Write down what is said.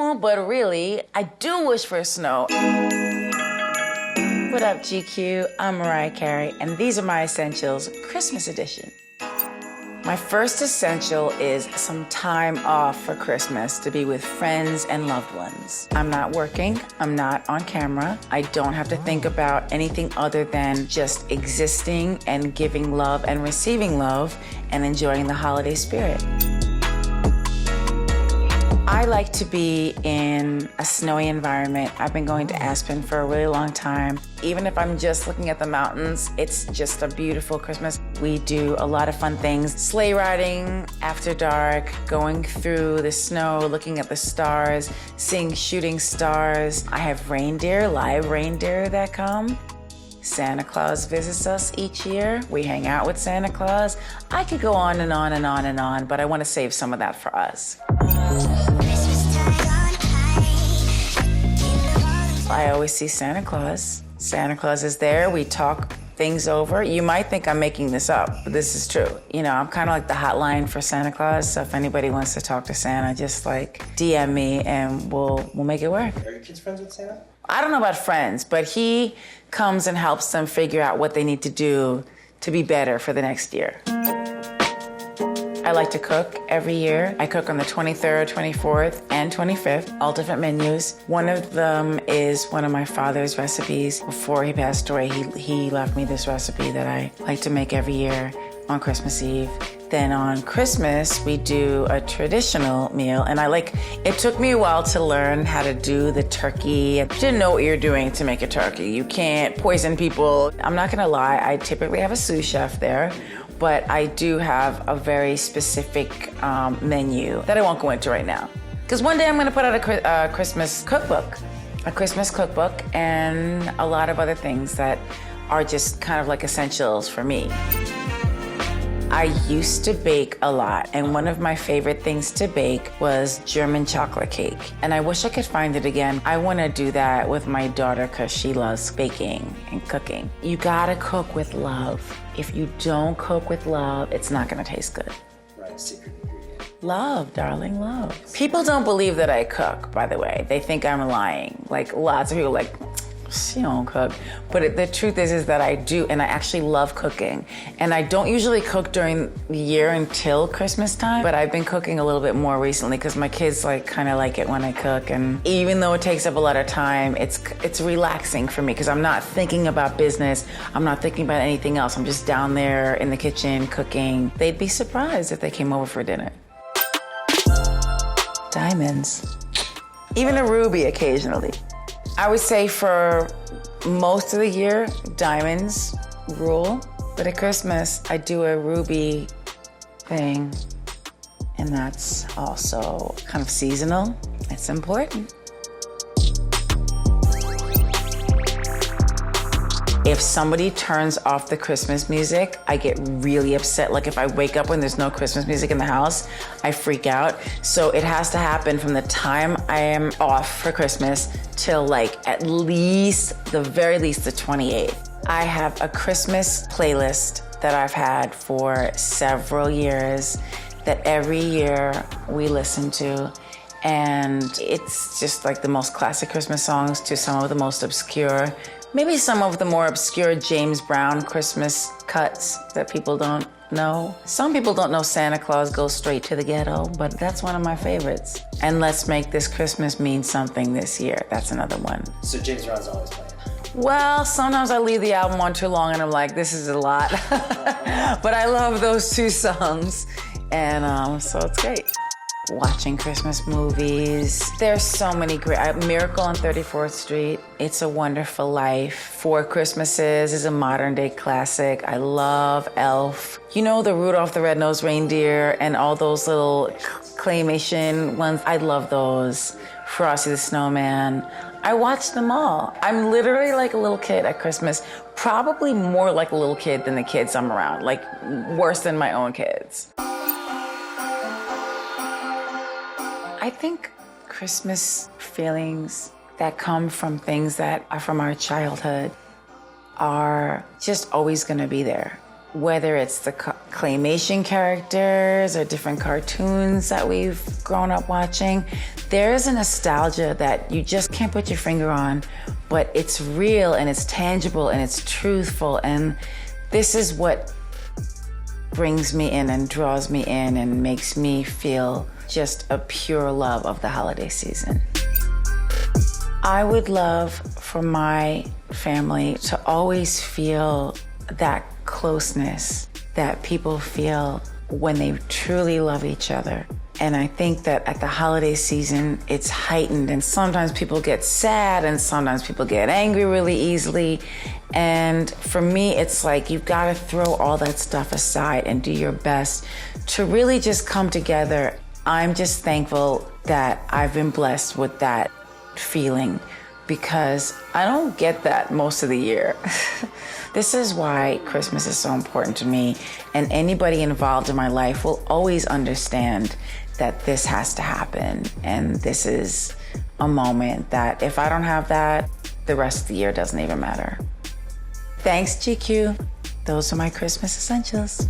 No, but really, I do wish for snow. What up, GQ? I'm Mariah Carey, and these are my essentials, Christmas edition. My first essential is some time off for Christmas to be with friends and loved ones. I'm not working, I'm not on camera. I don't have to think about anything other than just existing and giving love and receiving love and enjoying the holiday spirit. I like to be in a snowy environment. I've been going to Aspen for a really long time. Even if I'm just looking at the mountains, it's just a beautiful Christmas. We do a lot of fun things. Sleigh riding after dark, going through the snow, looking at the stars, seeing shooting stars. I have reindeer, live reindeer that come. Santa Claus visits us each year. We hang out with Santa Claus. I could go on and on and on and on, but I want to save some of that for us. I always see Santa Claus. Santa Claus is there. We talk things over. You might think I'm making this up, but this is true. You know, I'm kind of like the hotline for Santa Claus. So if anybody wants to talk to Santa, just like DM me and we'll make it work. Are your kids friends with Santa? I don't know about friends, but he comes and helps them figure out what they need to do to be better for the next year. I like to cook every year. I cook on the 23rd, 24th, and 25th, all different menus. One of them is one of my father's recipes. Before he passed away, he left me this recipe that I like to make every year on Christmas Eve. Then on Christmas, we do a traditional meal, and it took me a while to learn how to do the turkey. You didn't know what you're doing to make a turkey. You can't poison people. I'm not gonna lie, I typically have a sous chef there, but I do have a very specific menu that I won't go into right now. Because one day I'm gonna put out a Christmas cookbook and a lot of other things that are just kind of like essentials for me. I used to bake a lot, and one of my favorite things to bake was German chocolate cake. And I wish I could find it again. I want to do that with my daughter because she loves baking and cooking. You gotta cook with love. If you don't cook with love, it's not gonna taste good. Right, secret ingredient. Love, darling, love. People don't believe that I cook, by the way. They think I'm lying. Like, lots of people are like, she don't cook. But the truth is that I do, and I actually love cooking. And I don't usually cook during the year until Christmas time, but I've been cooking a little bit more recently because my kids kind of like it when I cook. And even though it takes up a lot of time, it's relaxing for me because I'm not thinking about business. I'm not thinking about anything else. I'm just down there in the kitchen cooking. They'd be surprised if they came over for dinner. Diamonds. Even a ruby occasionally. I would say for most of the year, diamonds rule. But at Christmas, I do a ruby thing. And that's also kind of seasonal. It's important. If somebody turns off the Christmas music, I get really upset. Like if I wake up when there's no Christmas music in the house, I freak out. So it has to happen from the time I am off for Christmas till at least, the very least, the 28th. I have a Christmas playlist that I've had for several years that every year we listen to. And it's just like the most classic Christmas songs to some of the most obscure, maybe some of the more obscure James Brown Christmas cuts that people don't know. Some people don't know Santa Claus goes straight to the ghetto, but that's one of my favorites. And Let's Make This Christmas Mean Something This Year. That's another one. So James Brown's always playing? Well, sometimes I leave the album on too long and I'm like, this is a lot. But I love those two songs. And so it's great. Watching Christmas movies. There's so many great, Miracle on 34th Street, It's a Wonderful Life, Four Christmases is a modern day classic. I love Elf. You know, the Rudolph the Red-Nosed Reindeer and all those little claymation ones. I love those. Frosty the Snowman. I watch them all. I'm literally like a little kid at Christmas, probably more like a little kid than the kids I'm around, like worse than my own kids. I think Christmas feelings that come from things that are from our childhood are just always going to be there. Whether it's the claymation characters or different cartoons that we've grown up watching. There's a nostalgia that you just can't put your finger on, but it's real and it's tangible and it's truthful. And this is what brings me in and draws me in and makes me feel just a pure love of the holiday season. I would love for my family to always feel that closeness that people feel when they truly love each other. And I think that at the holiday season, it's heightened, and sometimes people get sad and sometimes people get angry really easily. And for me, it's like you've got to throw all that stuff aside and do your best to really just come together. I'm just thankful that I've been blessed with that feeling, because I don't get that most of the year. This is why Christmas is so important to me, and anybody involved in my life will always understand that this has to happen, and this is a moment that if I don't have that, the rest of the year doesn't even matter. Thanks, GQ. Those are my Christmas essentials.